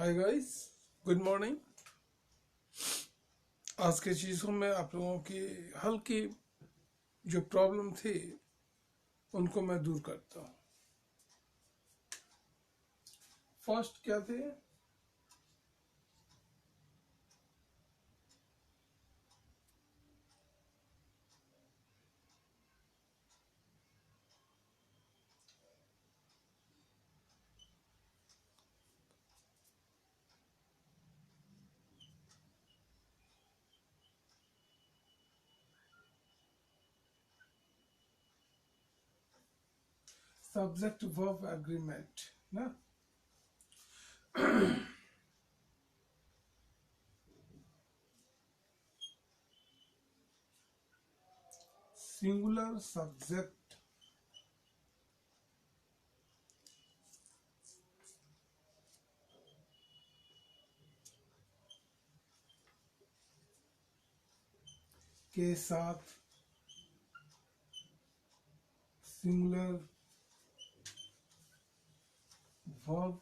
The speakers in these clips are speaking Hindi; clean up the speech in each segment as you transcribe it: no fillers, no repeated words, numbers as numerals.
Hi guys, good morning. आज के चीज़ों में आप लोगों की हल्की जो प्रॉब्लम थी उनको मैं दूर करता हूँ। फर्स्ट क्या थे? सब्जेक्ट वर्ब एग्रीमेंट ना। सिंगुलर सब्जेक्ट के साथ सिंगुलर वर्ब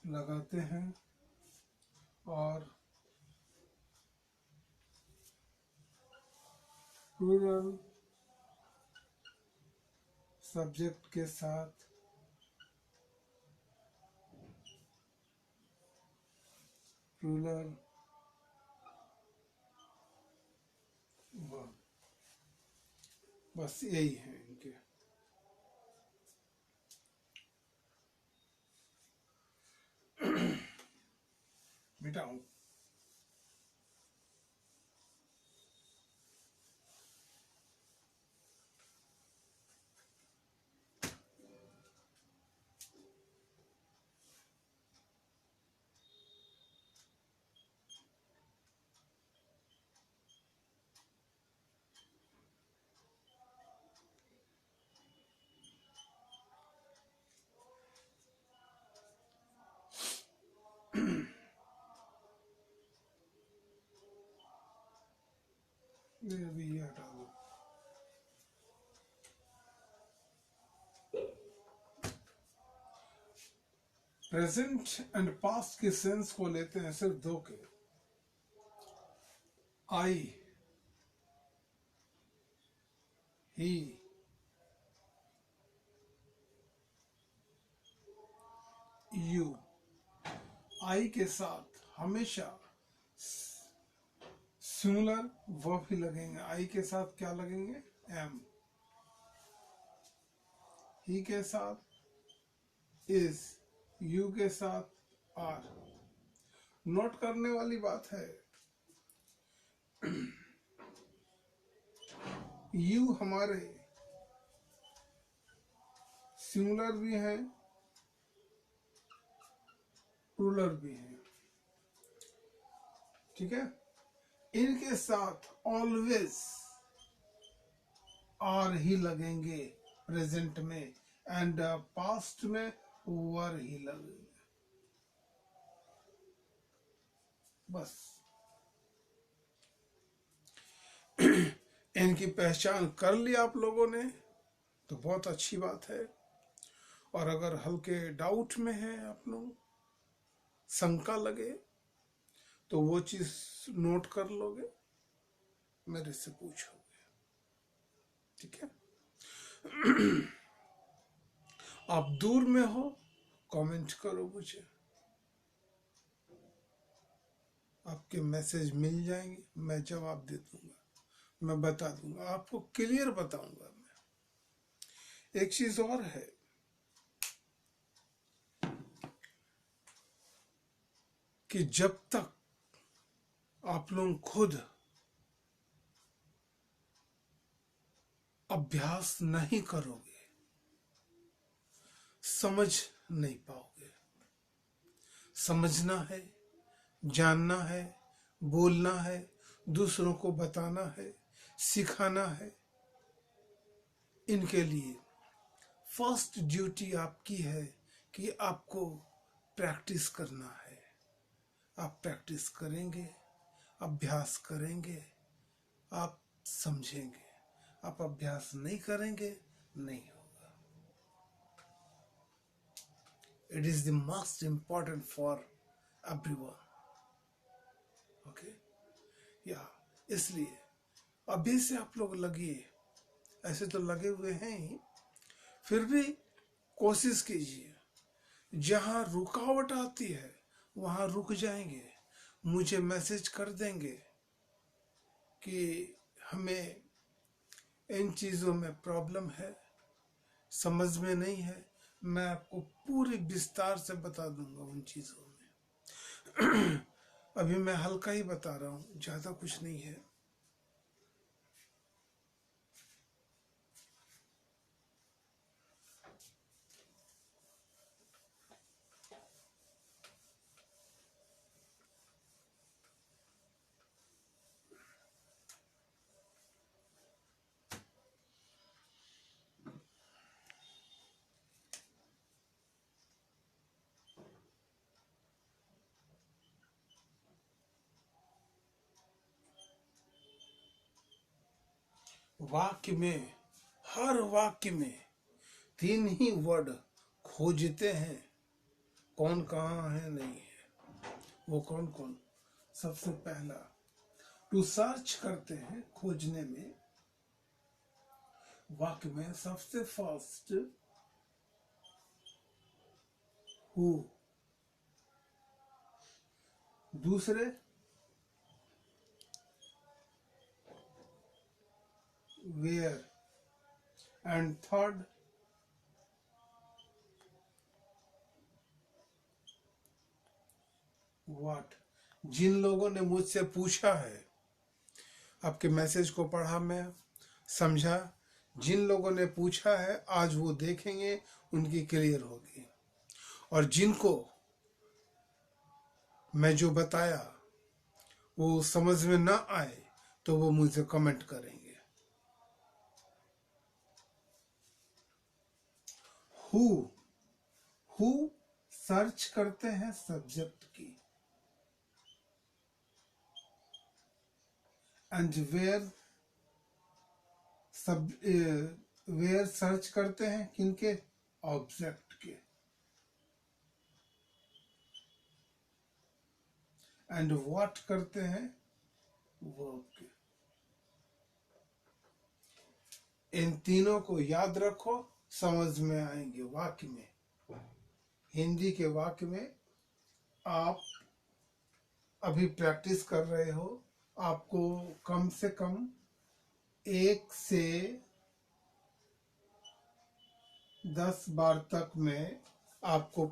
लगाते हैं और प्लूरल सब्जेक्ट के साथ प्लूरल वर्ब। बस यही है इनके। मिटाऊं? ये अभी ये हटा दो। प्रेजेंट एंड पास्ट के सेंस को लेते हैं सिर्फ दो के। आई, ही, यू। आई के साथ हमेशा सिंगुलर वर्ब ही लगेंगे। आई के साथ क्या लगेंगे? एम। ही के साथ इज। यू के साथ आर। नोट करने वाली बात है, यू हमारे सिंगुलर भी हैं, प्लूरल भी हैं। ठीक है। इनके साथ ऑलवेज आर ही लगेंगे प्रेजेंट में, एंड पास्ट में वर ही लगेंगे। बस इनकी पहचान कर ली आप लोगों ने तो बहुत अच्छी बात है। और अगर हल्के डाउट में है आप लोग, शंका लगे, तो वो चीज नोट कर लोगे, मेरे से पूछोगे। ठीक है। आप दूर में हो, कमेंट करो मुझे, आपके मैसेज मिल जाएंगे, मैं जवाब दे दूंगा, मैं बता दूंगा, आपको क्लियर बताऊंगा। मैं एक चीज और है, कि जब तक आप लोग खुद अभ्यास नहीं करोगे, समझ नहीं पाओगे। समझना है, जानना है, बोलना है, दूसरों को बताना है, सिखाना है। इनके लिए फर्स्ट ड्यूटी आपकी है कि आपको प्रैक्टिस करना है। आप प्रैक्टिस करेंगे, अभ्यास करेंगे, आप समझेंगे। आप अभ्यास नहीं करेंगे, नहीं होगा। It is the most important for everyone. Okay, या इसलिए अभी से आप लोग लगिए, ऐसे तो लगे हुए हैं ही, फिर भी कोशिश कीजिए। जहां रुकावट आती है वहां रुक जाएंगे, मुझे मैसेज कर देंगे कि हमें इन चीज़ों में प्रॉब्लम है, समझ में नहीं है, मैं आपको पूरी विस्तार से बता दूंगा उन चीज़ों में। अभी मैं हल्का ही बता रहा हूँ, ज़्यादा कुछ नहीं है। वाक्य में, हर वाक्य में 3 ही वर्ड खोजते हैं, कौन कहाँ है नहीं है। वो कौन कौन? सबसे पहला टू सर्च करते हैं, खोजने में, वाक्य में सबसे फर्स्ट हु, दूसरे वेयर, एंड थर्ड व्हाट। जिन लोगों ने मुझसे पूछा है, आपके मैसेज को पढ़ा, मैं समझा, जिन लोगों ने पूछा है आज वो देखेंगे, उनकी क्लियर होगी। और जिनको मैं जो बताया वो समझ में ना आए तो वो मुझे कमेंट करेंगे। हु, हु सर्च करते हैं सब्जेक्ट की, एंड वेयर, सब वेयर सर्च करते हैं किनके? ऑब्जेक्ट के। एंड व्हाट करते हैं? वर्ब के। इन तीनों को याद रखो, समझ में आएंगे वाक्य में। हिंदी के वाक्य में आप अभी प्रैक्टिस कर रहे हो, आपको कम से कम 1 से 10 बार तक में आपको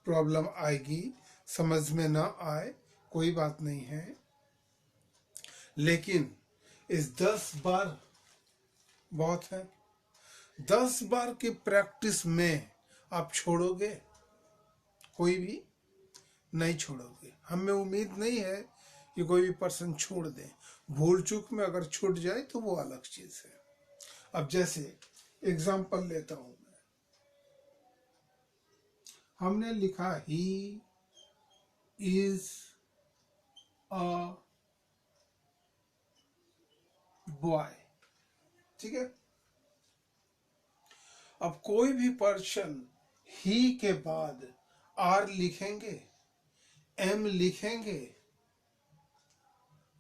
प्रॉब्लम आएगी, समझ में ना आए कोई बात नहीं है, लेकिन इस 10 बार बहुत है। 10 बार की प्रैक्टिस में आप छोड़ोगे? कोई भी नहीं छोड़ोगे। हमें उम्मीद नहीं है कि कोई भी पर्सन छोड़ दे, भूल चूक में अगर छूट जाए तो वो अलग चीज है। अब जैसे एग्जाम्पल लेता हूं मैं, हमने लिखा ही इज अ बॉय, ठीक है। अब कोई भी पर्सन ही के बाद आर लिखेंगे, एम लिखेंगे,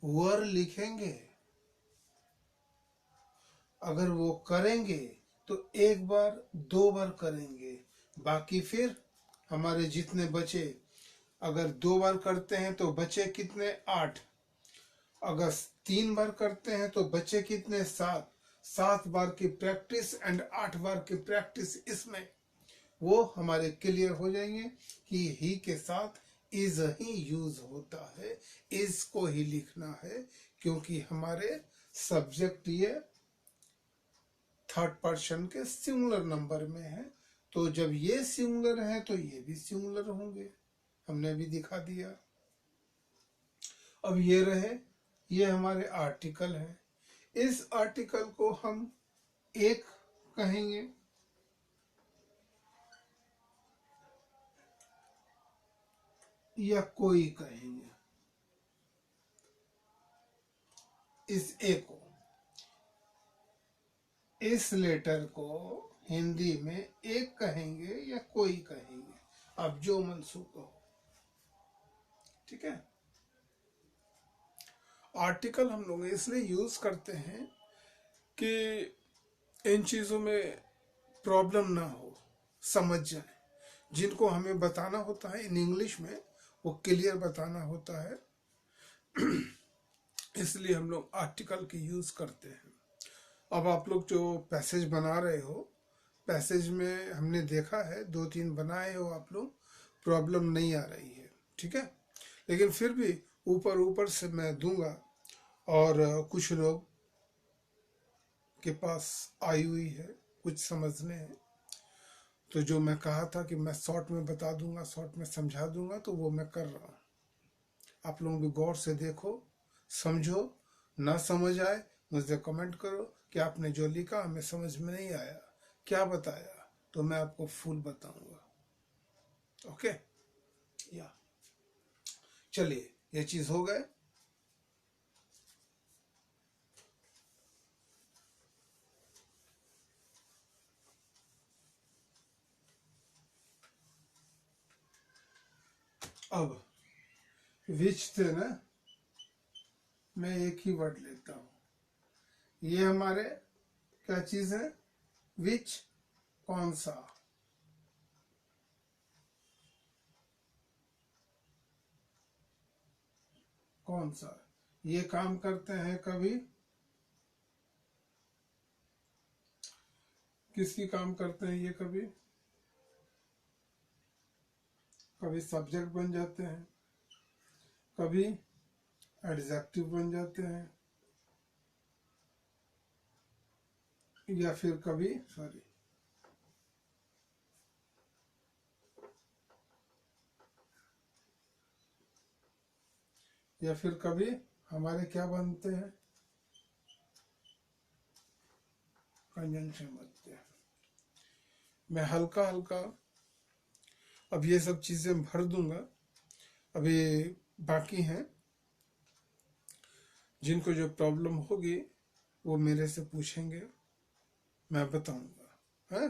वर लिखेंगे, अगर वो करेंगे तो 1 बार 2 बार करेंगे, बाकी फिर हमारे जितने बचे, अगर 2 बार करते हैं तो बचे कितने? 8। अगर 3 बार करते हैं तो बचे कितने? 7। 7 बार की प्रैक्टिस एंड 8 बार की प्रैक्टिस, इसमें वो हमारे क्लियर हो जाएंगे कि ही के साथ इज ही यूज होता है, इज को ही लिखना है, क्योंकि हमारे सब्जेक्ट ये 3rd पर्सन के सिंगुलर नंबर में है, तो जब ये सिंगुलर है तो ये भी सिंगुलर होंगे, हमने भी दिखा दिया। अब ये रहे, ये हमारे आर्टिकल है, इस आर्टिकल को हम एक कहेंगे, या कोई कहेंगे, इस ए को, इस लेटर को हिंदी में एक कहेंगे या कोई कहेंगे, आप जो मनसूख कहो, ठीक है। आर्टिकल हम लोग इसलिए यूज करते हैं कि इन चीजों में प्रॉब्लम ना हो, समझ जाए। जिनको हमें बताना होता है इन इंग्लिश में, वो क्लियर बताना होता है, इसलिए हम लोग आर्टिकल की यूज करते हैं। अब आप लोग जो पैसेज बना रहे हो, पैसेज में हमने देखा है 2-3 बनाए हो आप लोग, प्रॉब्लम नहीं आ रही है, ठीक है। लेकिन फिर भी ऊपर ऊपर से मैं दूंगा, और कुछ लोग के पास आई हुई है, कुछ समझने हैं, तो जो मैं कहा था कि मैं शॉर्ट में बता दूंगा, शॉर्ट में समझा दूंगा, तो वो मैं कर रहा हूँ। आप लोग भी गौर से देखो, समझो। ना समझ आए मुझे कमेंट करो कि आपने जो लिखा हमें समझ में नहीं आया, क्या बताया, तो मैं आपको फुल बताऊंगा। ओके, या चलिए, ये चीज हो गए। अब विच से ना मैं एक ही वर्ड लेता हूं। ये हमारे क्या चीज है? विच, कौन सा। कौन सा, ये काम करते हैं कभी किसकी काम करते हैं ये, कभी कभी सब्जेक्ट बन जाते हैं, कभी एडजेक्टिव बन जाते हैं, या फिर कभी सॉरी या फिर कभी हमारे क्या बनते हैं? कंजंक्शन बनते हैं। मैं हल्का हल्का अब ये सब चीजें भर दूंगा, अभी बाकी हैं। जिनको जो प्रॉब्लम होगी वो मेरे से पूछेंगे, मैं बताऊंगा, है।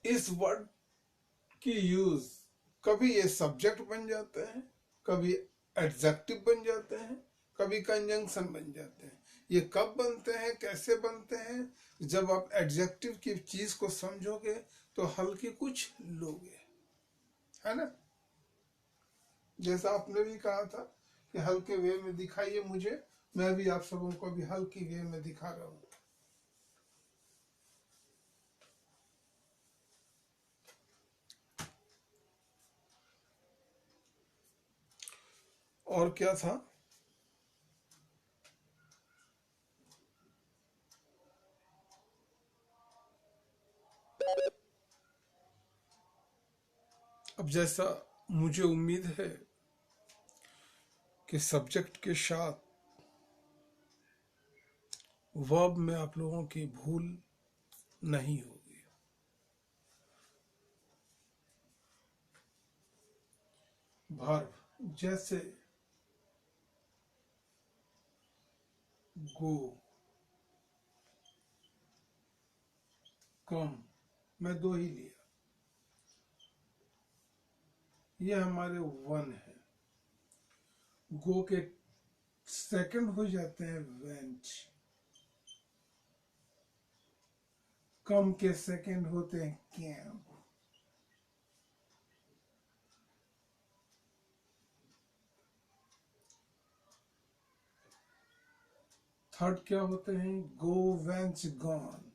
इस वर्ड की यूज कभी ये सब्जेक्ट बन जाते हैं, कभी एडजेक्टिव बन जाते हैं, कभी कंजंक्शन बन जाते हैं। ये कब बनते हैं, कैसे बनते हैं? जब आप एडजेक्टिव की चीज को समझोगे तो हल्की कुछ लोगे, है ना। जैसा आपने भी कहा था कि हल्के वे में दिखाइए मुझे, मैं भी आप सबों को भी हल्की वे में दिखा रहा हूं। और क्या था? अब जैसा मुझे उम्मीद है कि सब्जेक्ट के साथ वर्ब में आप लोगों की भूल नहीं होगी। वर्ब जैसे गो, कम, मैं 2 ही लिया, ये हमारे 1 है। गो के सेकंड हो जाते हैं वेंट, कम के सेकंड होते हैं कैंप, थर्ड क्या होते हैं? गो, वेंच, गॉन।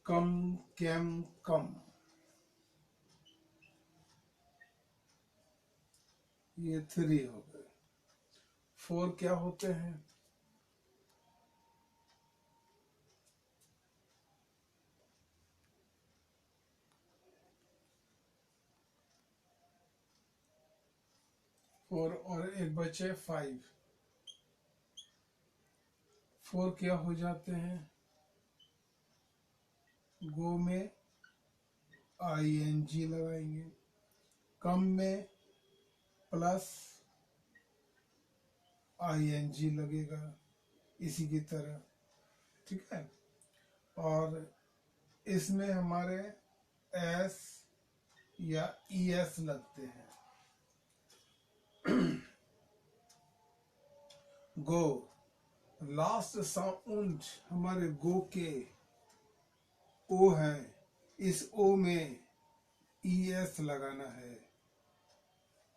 कम, कैम, कम, ये 3 हो गए। 4 क्या होते हैं? फोर और एक बचे 5। 4 क्या हो जाते हैं? गो में ING लगाएंगे, कम में प्लस ING लगेगा, इसी की तरह ठीक है। और इसमें हमारे एस या ईएस लगते हैं। गो, लास्ट साउंड हमारे गो के ओ है, इस ओ में ईएस लगाना है,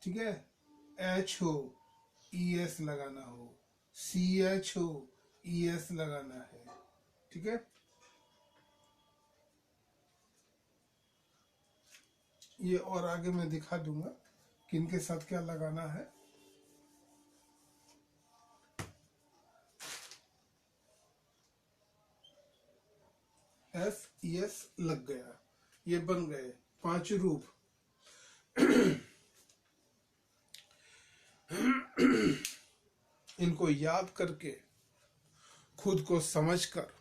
ठीक है। एच हो ईएस लगाना हो, सी एच हो ईएस लगाना है, ठीक है। ये और आगे मैं दिखा दूंगा किन के साथ क्या लगाना है। एस ईएस लग गया, ये बन गए 5 रूप। इनको याद करके खुद को समझकर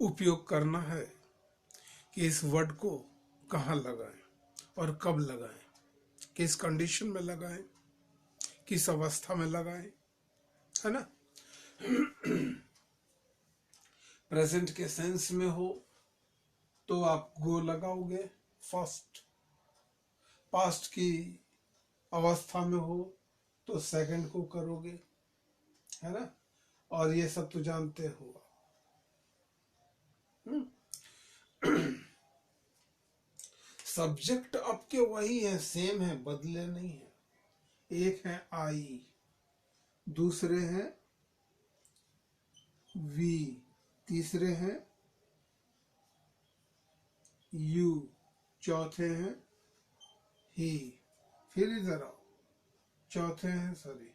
उपयोग करना है कि इस वर्ड को कहाँ लगाएं और कब लगाएं, किस कंडीशन में लगाएं, किस अवस्था में लगाएं, है ना। प्रेजेंट के सेंस में हो तो आप गो लगाओगे फर्स्ट, पास्ट की अवस्था में हो तो सेकंड को करोगे, है ना। और ये सब तो जानते हो। सब्जेक्ट आपके वही है, सेम है, बदले नहीं है। एक है आई, दूसरे हैं वी, तीसरे हैं यू, चौथे हैं ही। फिर इधर आओ, चौथे हैं sorry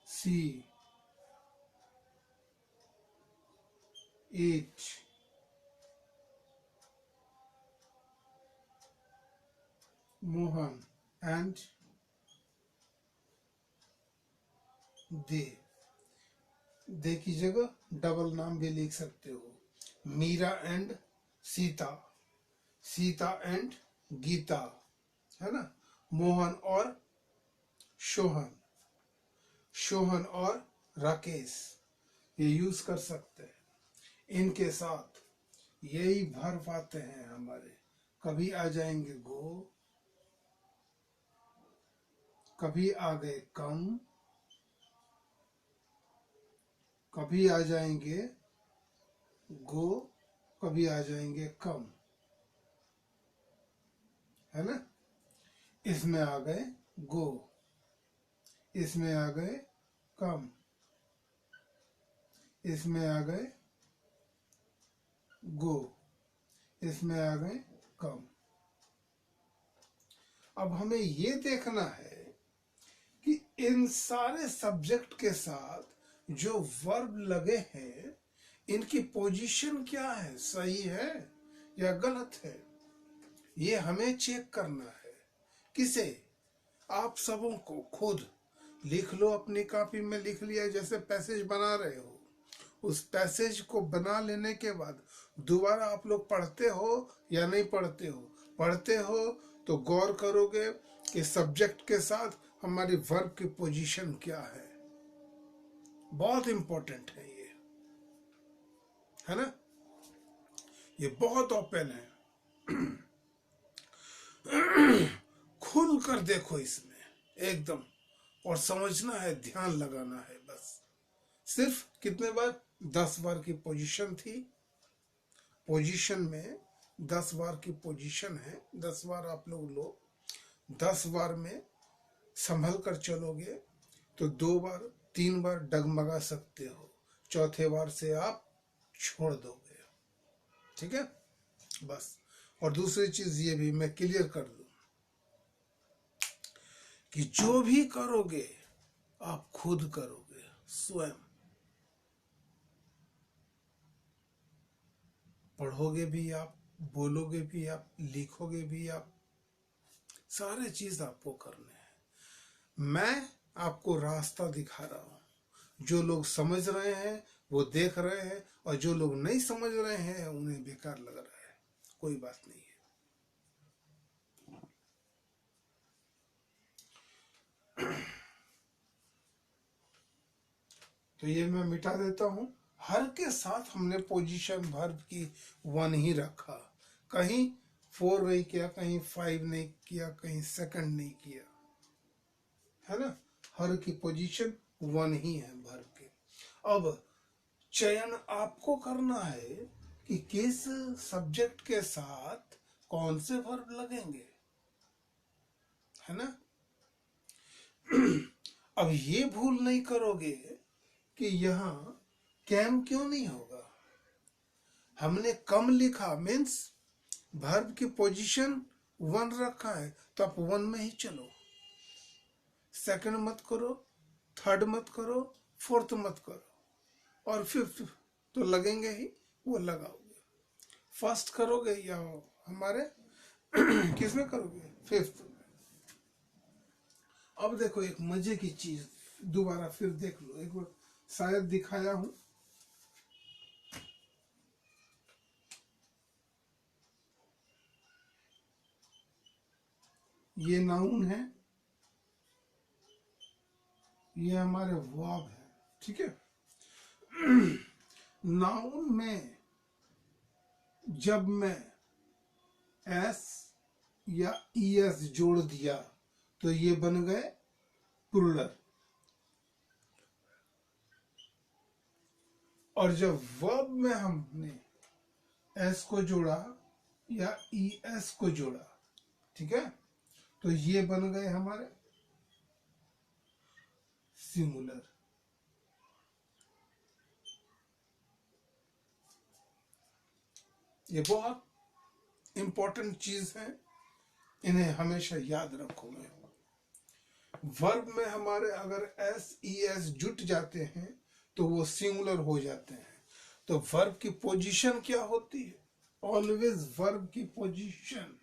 C, H, Mohan and दे की जगह डबल नाम भी लिख सकते हो, मीरा एंड सीता, सीता एंड गीता, है ना। मोहन और शोहन, शोहन और राकेश, ये यूज कर सकते हैं। इनके साथ यही वर्ब आते हैं हमारे, कभी आ जाएंगे गो, कभी आ गए कम, कभी आ जाएंगे गो, कभी आ जाएंगे कम, है ना। इसमें आ गए गो, इसमें आ गए कम, इसमें आ गए गो, इसमें आ गए कम। अब हमें ये देखना है कि इन सारे सब्जेक्ट के साथ जो वर्ब लगे हैं इनकी पोजीशन क्या है, सही है या गलत है, ये हमें चेक करना है। किसे? आप सबों को खुद लिख लो, अपनी कॉपी में लिख लिया, जैसे पैसेज बना रहे हो उस पैसेज को बना लेने के बाद दोबारा आप लोग पढ़ते हो या नहीं पढ़ते हो। पढ़ते हो तो गौर करोगे कि सब्जेक्ट के साथ हमारी वर्ब की पोजीशन क्या है। बहुत इंपॉर्टेंट है ये, है ना। ये बहुत ओपन है। खुल कर देखो इसमें एकदम, और समझना है, ध्यान लगाना है बस। सिर्फ कितने बार? 10 बार की पोजीशन थी। पोजीशन में 10 बार की पोजीशन है, 10 बार आप लोग लो। 10 बार में संभल कर चलोगे तो 2 बार 3 बार डगमगा सकते हो, चौथे बार से आप छोड़ दोगे, ठीक है बस। और दूसरी चीज ये भी मैं क्लियर कर दूं कि जो भी करोगे आप खुद करोगे, स्वयं पढ़ोगे भी आप, बोलोगे भी आप, लिखोगे भी आप, सारे चीज आपको करने हैं। मैं आपको रास्ता दिखा रहा हूं, जो लोग समझ रहे हैं वो देख रहे हैं, और जो लोग नहीं समझ रहे हैं उन्हें बेकार लग रहा है, कोई बात नहीं है। तो ये मैं मिटा देता हूं। हर के साथ हमने पोजीशन वर्ब की 1 ही रखा, कहीं 4 नहीं किया, कहीं 5 नहीं किया, कहीं सेकंड नहीं किया, है ना। हर की पोजीशन 1 ही है वर्ब के। अब चयन आपको करना है कि किस सब्जेक्ट के साथ कौन से वर्ब लगेंगे, है ना। अब ये भूल नहीं करोगे कि यहाँ कैम क्यों नहीं होगा। हमने कम लिखा मीन्स वर्ब की पोजीशन 1 रखा है, तो आप 1 में ही चलो, सेकंड मत करो, थर्ड मत करो, फोर्थ मत करो, और फिफ्थ तो लगेंगे ही, वो लगाओगे। फर्स्ट करोगे या हमारे किसमें करोगे, फिफ्थ। अब देखो एक मजे की चीज, दोबारा फिर देख लो एक बार, शायद दिखाया हूं। ये नाउन है, ये हमारे वर्ब है, ठीक है। नाउन में जब मैं एस या ईएस जोड़ दिया तो ये बन गए प्लूरल, और जब वर्ब में हमने एस को जोड़ा या ईएस को जोड़ा, ठीक है, तो ये बन गए हमारे सिंगुलर। ये बहुत इंपॉर्टेंट चीज है, इन्हें हमेशा याद रखोगे। वर्ब में हमारे अगर एस ई एस जुट जाते हैं तो वो सिंगुलर हो जाते हैं। तो वर्ब की पोजीशन क्या होती है, ऑलवेज वर्ब की पोजीशन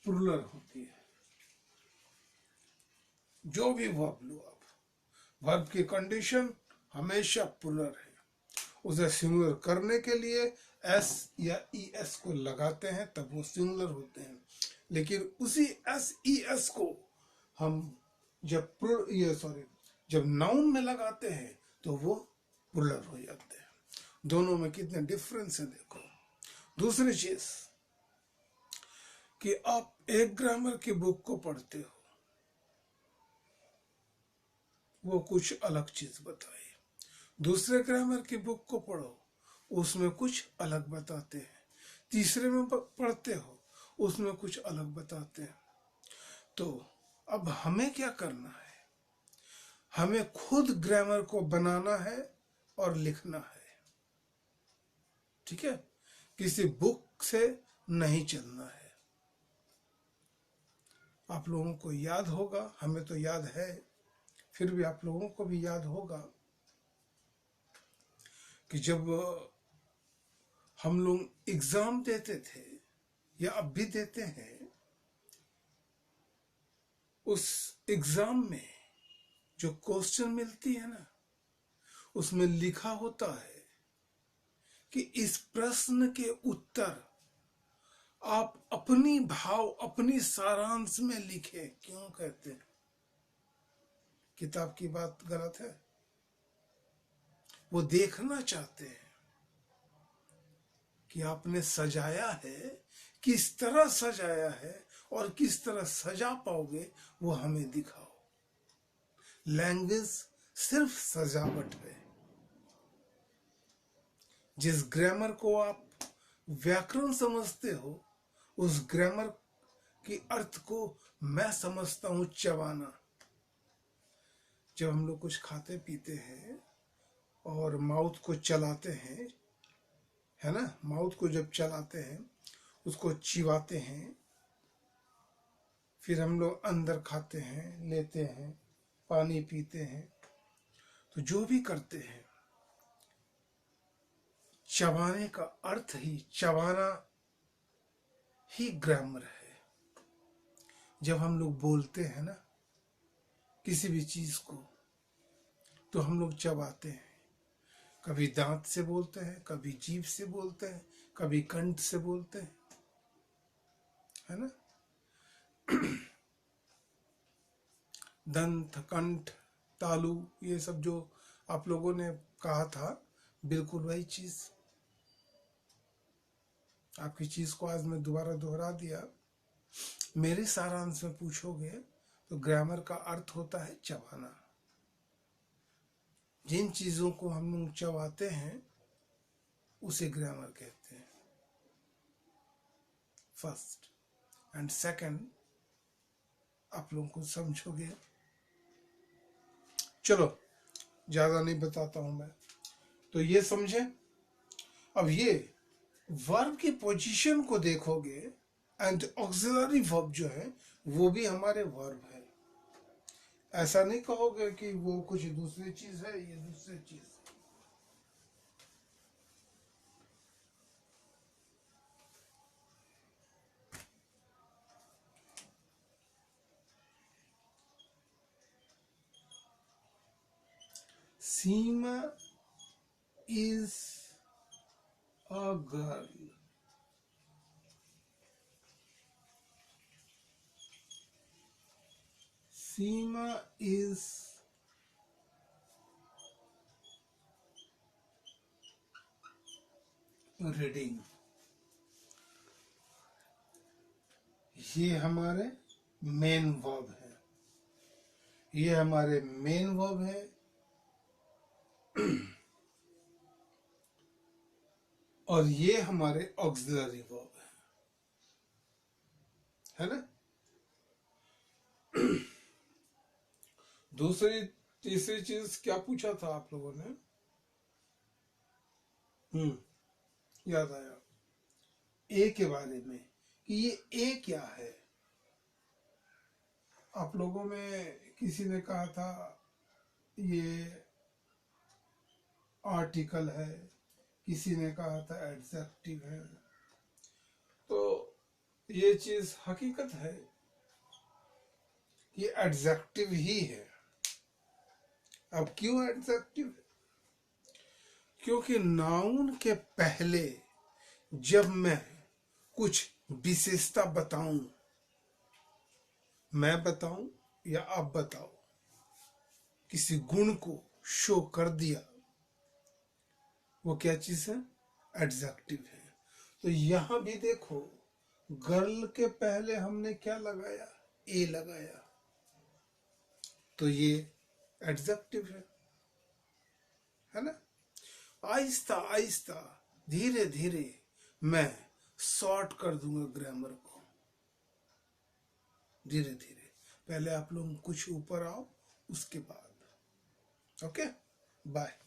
प्लूरल होती है। जो भी वर्ब लो आप, वर्ब की कंडीशन हमेशा प्लूरल है। उसे सिंगुलर करने के लिए एस या ई एस को लगाते हैं तब वो सिंगुलर होते हैं, लेकिन उसी एस ई एस को हम जब नाउन में लगाते हैं तो वो प्लूरल हो जाते हैं। दोनों में कितने डिफरेंस है देखो। दूसरी चीज कि आप एक ग्रामर की बुक को पढ़ते हो, वो कुछ अलग चीज बताए, दूसरे ग्रामर की बुक को पढ़ो, उसमें कुछ अलग बताते हैं, तीसरे में पढ़ते हो, उसमें कुछ अलग बताते हैं। तो अब हमें क्या करना है, हमें खुद ग्रामर को बनाना है और लिखना है, ठीक है, किसी बुक से नहीं चलना है। आप लोगों को याद होगा, हमें तो याद है, फिर भी आप लोगों को भी याद होगा कि जब हम लोग एग्जाम देते थे या अब भी देते हैं, उस एग्जाम में जो क्वेश्चन मिलती है ना, उसमें लिखा होता है कि इस प्रश्न के उत्तर आप अपनी भाव अपनी सारांश में लिखे। क्यों कहते हैं, किताब की बात गलत है, वो देखना चाहते हैं कि आपने सजाया है, किस तरह सजाया है और किस तरह सजा पाओगे वो हमें दिखाओ। लैंग्वेज सिर्फ सजावट है। जिस ग्रामर को आप व्याकरण समझते हो, उस ग्रामर की अर्थ को मैं समझता हूं चबाना। जब हम लोग कुछ खाते पीते हैं और माउथ को चलाते हैं, है ना, माउथ को जब चलाते हैं उसको चिबाते हैं, फिर हम लोग अंदर खाते हैं, लेते हैं, पानी पीते हैं, तो जो भी करते हैं, चबाने का अर्थ ही, चबाना ही ग्रामर है। जब हम लोग बोलते हैं ना किसी भी चीज को, तो हम लोग चबाते हैं, कभी दांत से बोलते हैं, कभी जीभ से बोलते हैं, कभी कंठ से बोलते हैं, है ना। दंत, कंठ, तालु, ये सब जो आप लोगों ने कहा था, बिल्कुल वही चीज, आपकी चीज को आज मैं दोबारा दोहरा दिया। मेरे सारांश में पूछोगे तो ग्रामर का अर्थ होता है चबाना। जिन चीजों को हम लोग चबाते हैं उसे ग्रामर कहते हैं, फर्स्ट। एंड सेकंड, आप लोगों को समझोगे। चलो ज्यादा नहीं बताता हूं मैं, तो ये समझे। अब ये वर्ब की पोजीशन को देखोगे, एंड ऑक्सिलरी वर्ब जो है वो भी हमारे वर्ब है। ऐसा नहीं कहोगे कि वो कुछ दूसरी चीज है, ये दूसरी चीज है। सीमा is a girl. Seema is reading. ये हमारे मेन वर्ब है, ये हमारे मेन वर्ब है। और ये हमारे ऑक्सिलरी वर्ब है ना। दूसरी तीसरी चीज क्या पूछा था आप लोगों ने? याद आया, ए के बारे में, कि ये ए क्या है। आप लोगों में किसी ने कहा था ये आर्टिकल है, किसी ने कहा था एडजेक्टिव है। तो ये चीज हकीकत है, ये एडजेक्टिव ही है। अब क्यों एडजेक्टिव है? क्योंकि नाउन के पहले जब मैं कुछ विशेषता बताऊं, मैं बताऊं या आप बताओ, किसी गुण को शो कर दिया, वो क्या चीज है? एडजेक्टिव है। तो यहां भी देखो, गर्ल के पहले हमने क्या लगाया? ए लगाया, तो ये एडजेक्टिव है ना। आहिस्ता आहिस्ता, धीरे धीरे मैं शॉर्ट कर दूंगा ग्रामर को, धीरे धीरे। पहले आप लोग कुछ ऊपर आओ, उसके बाद। Okay, bye.